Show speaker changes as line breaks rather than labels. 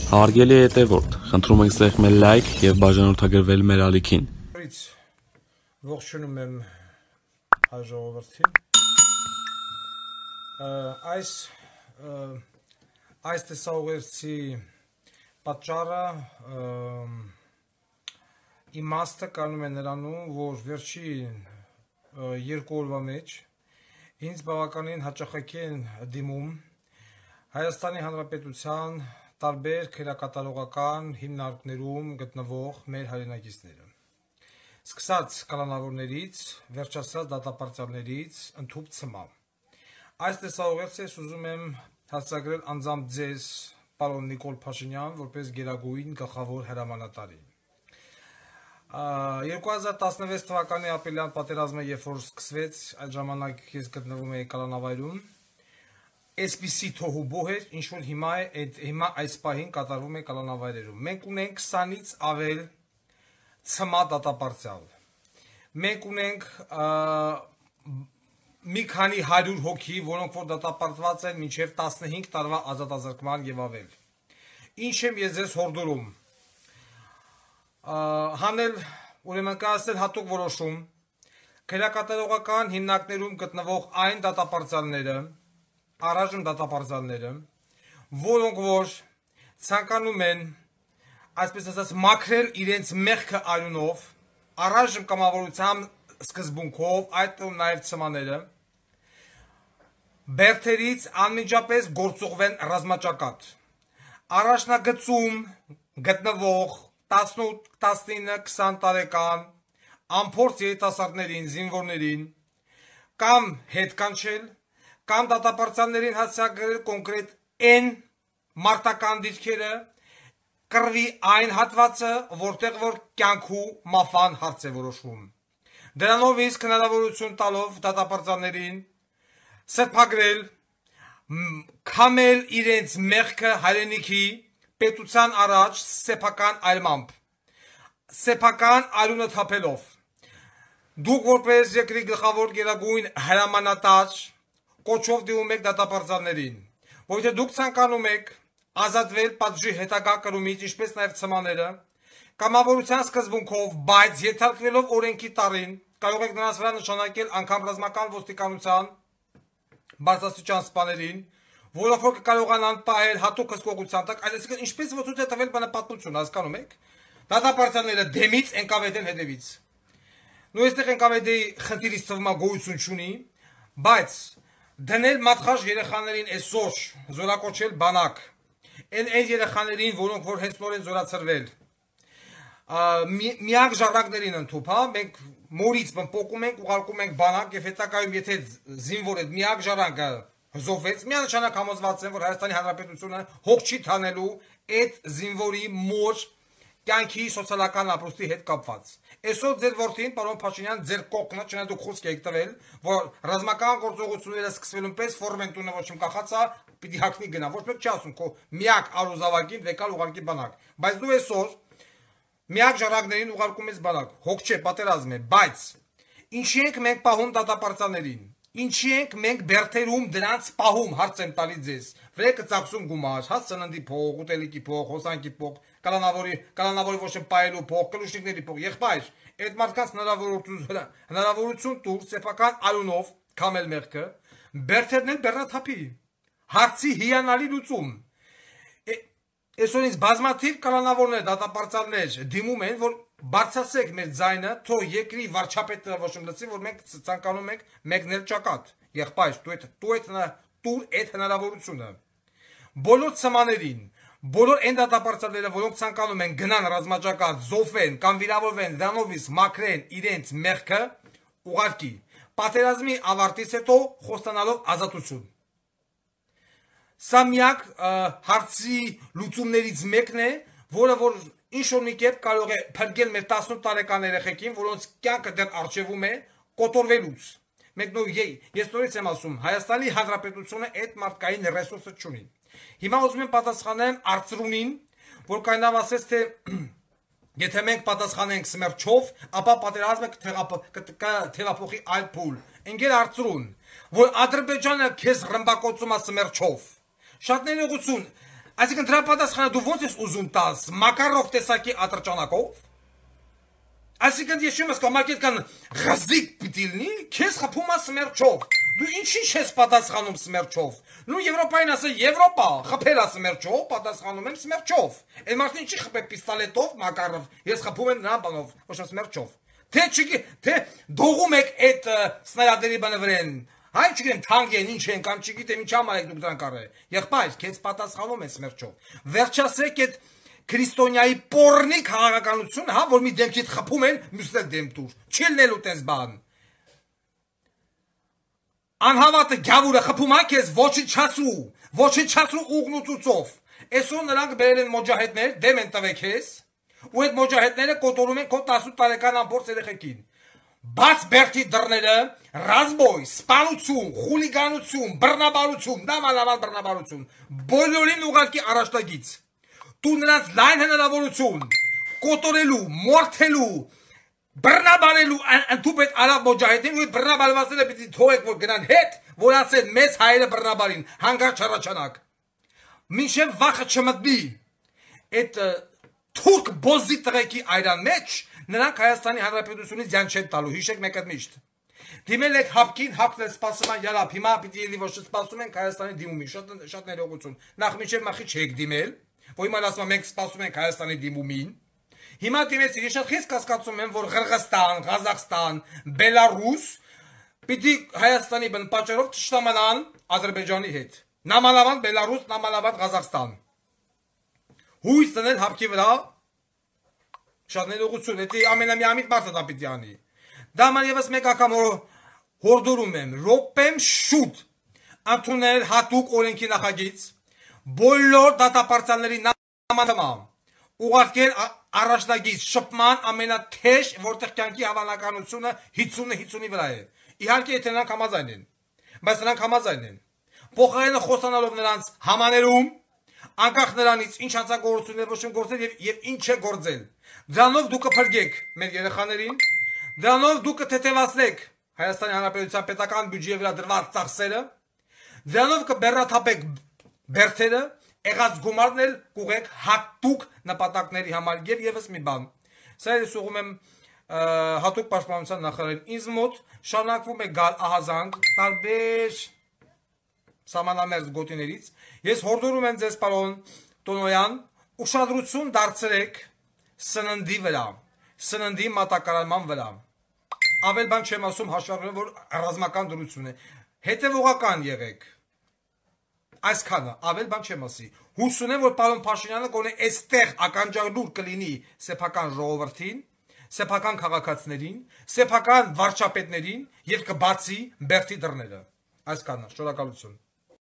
Հարգելի հետևորդ, խնդրում ենք սեղմել լայք և բաժանորդագրվել մեր ալիքին։
Ողջունում եմ հայ ժողովրդին։ Այս տեսաուղերձի պատճառը իմաստը կանում է նրանում, որ վերջին 2 օրվա մեջ ինձ բավականին հաճախակի են դիմում Հայաստանի Հանրապետության տարբեր քերակատարողական հիմնարկներում գտնվող մեր հայրենակիցները։ Սկսած կալանավորներից, վերջացած դատապարտյալներից, ընդհուպ ցմա։ Այս տեսաուղերձը ես ուզում եմ հաստատագրել անձամբ ձեզ, պարոն Նիկոլ Փաշինյան, որպես գերագույն գլխավոր հրամանատարի։ 2016 թվականի ապրիլյան պատերազմը, երբ որ սկսվեց, այդ ժամանակ ես գտնվում էի կալանավայրում, այսպիսի թոհուբոհ էր, ինչ որ հիմա այս պահին կատարվում է կալանավայրերում։ Մենք ունենք 20-ից ավել ցմա դատապարտյալ։ Մենք ունենք մի քանի 100 հոգի, որոնք որ դատապարտված են մինչև 15 տարվա ազատազրկման եւ ավել։ Ինչ եմ ես ձեզ հորդորում։ Հանել, ուրեմն կայացնել հատուկ որոշում քերակատարողական հիմնարկներում գտնվող այն դատապարտյալները, առայժմ դատապարտյալները, որոնք որ ցանկանում են, այսպես ասած, մաքրել իրենց մեղքը արյունով, առայժմ կամավորության սկզբունքով, այդ նաև ցմաները, բերդերից անմիջապես գործուղվեն ռազմաճակատ։ Առաջնագծում գտնվող 18-19-20 տարեկան անփորձ երիտասարդներին, զինվորներին կամ հետ կանչել, կամ դատապարտյալներին հաստատագրել կոնկրետ այն մարտական դիրքերը, կռվի այն հատվածը, որտեղ որ կյանքու մահվան հարց է որոշվում։ Դրանով իսկ հնարավորություն տալով դատապարտյալներին սրբագրել, քամել իրենց մեղքը հայրենիքի պետության առաջ սեփական այլմամբ, սեփական արյունը թափելով։ Դուք որպես երկրի գլխավոր գերագույն հրամանատար կոչով դիմում եք դատապարտյալներին, որ դուք ցանկանում եք ազատվել պատժի հետագա կրումից, ինչպես նաև ցմաները, կամավորության սկզբունքով, բայց ենթարկվելով օրենքի տարին, կարող եք նրանց վրա նշանակել անգամ ռազմական ոստիկանության բարձրաստիճան սպաներին, որոնք որ կարողանան պահել հատուկ հսկողության տակ, այսինքն ինչպես որ ցույց է տվել բանապատմություն, հասկանում եք, դատապարտյալները դեմից, NKVD-ն հետևից։ Նույնիսկ NKVD-ի խնդիրից թվում է գոյություն չունի, բայց դնել մատխաշ երեխաներին այսօր զորակոչել բանակ, այն երեխաներին, որոնք որ հենց նոր են զորացրվել, միակ ժառանգներին ընդհուպ, մենք մորից պոկում ենք, ուղարկում ենք բանակ եւ հետագայում եթե զինվոր այդ միակ ժառանգը հզովվեց, միանշանակ համոզված եմ, որ Հայաստանի Հանրապետությունը հոգ չի թանելու այդ զինվորի մոր կյանքի սոցիալական ապրուստի հետ կապված։ Այսօր ձեր որդին, պարոն Փաշինյան, ձեր կողքնը, չնայած դուք խոսք եք տվել, որ ռազմական գործողությունները սկսվելուն պես ֆորմենտունը ոչ իմ կախածա, պիտի հակնի գնա, ոչ մեկ չի ասում, քո միակ արուզավակին վեկալ ուղարկի բանակ։ Բայց դու այսօր միակ ժառանգներին ուղարկում ես բանակ, հոգ չէ, պատերազմ է, բայց ինչի ենք մենք պահում դատապարտյալներին, ինչի ենք մենք բերդերում դրանց պահում, հարց եմ տալիս ձեզ, վրեկը ծախսում գումար, հաց ծննդի փող, ուտելիքի փող, հոսանքի փող, կալանավորի ոչ եմ պահելու փող, կլուշնիկների փող, եղբայր, այդ մարդկանց հնարավորություն տուր սեփական արյունով քամել մեղքը, բերդերն են բեռնաթափի, հարցի հիանալի լուծում։ Այսօր ինձ բազմաթիվ կալանավորներ, դատապարտյալներ դիմում են, որ բարձրացրեք մեր ձայնը, թող երկրի վարչապետը ոչ լսի, որ մենք ցանկանում ենք մեկնել ճակատ։ Եղբայր, տուր այդ հնարավորությունը։ Բոլոր ցմաներին, բոլոր այն դատապարտյալները, որոնք ցանկանում են գնան ռազմաճակատ, զոհվեն կամ վիրավորվեն, դրանով մաքրեն իրենց մեղքը, ուղարկի։ Պատերազմի ավարտից հետո խոստանալով ազատություն։ Սա միակ հարցի լուծումներից մեկն է, որը որ ինչ-որ մի կերպ կարող է փրկել մեր 18 տարեկան երեխեքին, որոնց կյանքը դեռ առջևում է կոտորվելուց։ Ես նորից եմ ասում, Հայաստանի Հանրապետությունը այդ մարդկային ռեսուրսը չունի։ Հիմա ուզում եմ պատասխանեմ Արծրունին, որ կայնավ ասեց, թե եթե մենք պատասխանենք սմերչով, ապա պատերազմը կթևափոխի այլ փուլ։ Ընկեր Արծրուն, որ Ադրբեջանը քեզ ռմբակոծում է սմերչով։ Շատ ներողություն, Այսինքն դրա պատասխանը դու ո՞նց ես ուզում տաս Մակարով տեսակի ատրճանակով։ Այսինքն ես չեմ ասում մակետ կան գազիկ պիտի լինի, քեզ խփում է սմերչով։ Դու ինչի չես պատասխանում սմերչով։ Նու Եվրոպային ասա Եվրոպա, խփել է սմերչով, պատասխանում եմ սմերչով։ Այդ մարդը ինչի խփե պիստոլետով Մակարով, ես խփում եմ նրան բանով, ոչ սմերչով։ Թե դողում եք այդ սնայադերի բանը վրան։ Հայ չգիտեմ թանկ են ինչ են կամ չգիտեմ ինչ համարեք դուք դրան կարը։ Եղբայր, քեզ պատասխանում են սմերչով։ Վերջացրեք այդ քրիստոնյայի պորնի քաղաքականություն, հա, որ մի դեմքիդ խփում են, մյուսն էլ դեմ տուր։ Չի լինելու տես բան։ Անհավատը գավուրը խփում է քեզ ոչնչացու ուղնուցուցով։ Այսօր նրանք բերել են մոջահեդներ, դեմ են տվել քեզ, ու այդ մոջահեդները կոտորում են քո 18 տարեկան ամբողջ երեխեքին։ Բաց բերթի դռները, ռազմոյ, սպանություն, խուլիգանություն, բռնաբարություն, դավալավալ բռնաբարություն, բոլորին ուղարկի առաջնագից։ Դու նրանց լայն հնարավորություն կոտորելու, մորթելու, բռնաբարելու ընդհուպ այդ արաբ մոջահեդին ու բռնաբարվածները պիտի թողեք որ գնան հետ, որ ասեն մեզ հայերը բռնաբարին, հանգարց չառաջանակ։ Մինչև վախը չմտնի այդ թուրք բոզի տղեկի այրան մեջ, նրանք Հայաստանի Հանրապետությունից ձյան չեն տալու, հիշեք մեկ այդ միշտ։ Դիմել եք հապկին, հապկն էլ սպասում են յալապ, հիմա պիտի ելի ոչ սպասում ենք Հայաստանի դիմումին, շատ ներողություն։ Նախ մինչև մախի չեք դիմել, որ հիմա ասում մենք սպասում ենք Հայաստանի դիմումին։ Հիմա դիմեցի, ես շատ խիստ կասկածում եմ, որ Ղրղստան, Ղազախստան, Բելարուս պիտի Հայաստանի բն պատճառով թշնամանան Ադրբեջանի հետ։ Նամանավանդ Բելարուս, նամանավանդ Ղազախստան։ Հույս տնել հապկի վրա, շատ ներողություն, դա ամենամիամիտ մարդը դա պիտի անի։ Դա ման ևս մեկ ակամ հորդորում եմ, ռոպեմ շուտ ընդունել հատուկ օրենքի նախագիծ, բոլոր դատապարտյալների նամակը ուղարկել առաջնագիծ շփման ամենաթեժ, որտեղ կյանքի հավանականությունը 50-50-ի վրա է։ Իհարկե եթե նրանք համաձայն են, բայց նրանք համաձայն են։ Փոխարենը խոսանալով նրանց համաներում, անկախ նրանից ինչ հանցագործություններ ոչ են գործել եւ ինչ է գործել։ Դրանով դուք կփրկեք մեր երեխաներին, դրանով դուք կթեթևացնեք Հայաստանի Հանրապետության պետական բյուջեի վրա դրված ծախսերը, դրանով կբեռնաթափեք բերթերը, եղած գումարն էլ կուղեք հատուկ նպատակների համար եւ եւս մի բան։ Սա ես ուղում եմ հատուկ պաշտպանության նախարարին ինձ մոտ շարունակվում է գալ ահազանգ տարբեր սահմանամերձ գոտիներից։ Ես հորդորում եմ ձեզ պարոն Տոնոյան, ուշադրություն դարձրեք սննդի վրա, սննդի մատակարարման վրա։ Ավել բան չեմ ասում հաշվառելով որ ռազմական դրություն է։ Հետևողական եղեք։ Այսքանը, ավել բան չեմ ասի։ Հուսուն եմ, որ պարոն Փաշինյանը գոնե այստեղ ականջալուր կլինի սեփական ժողովրդին, սեփական քաղաքացիներին, սեփական վարչապետներին եւ կբացի բերթի դռները։ Այսքանը, շնորհակալություն։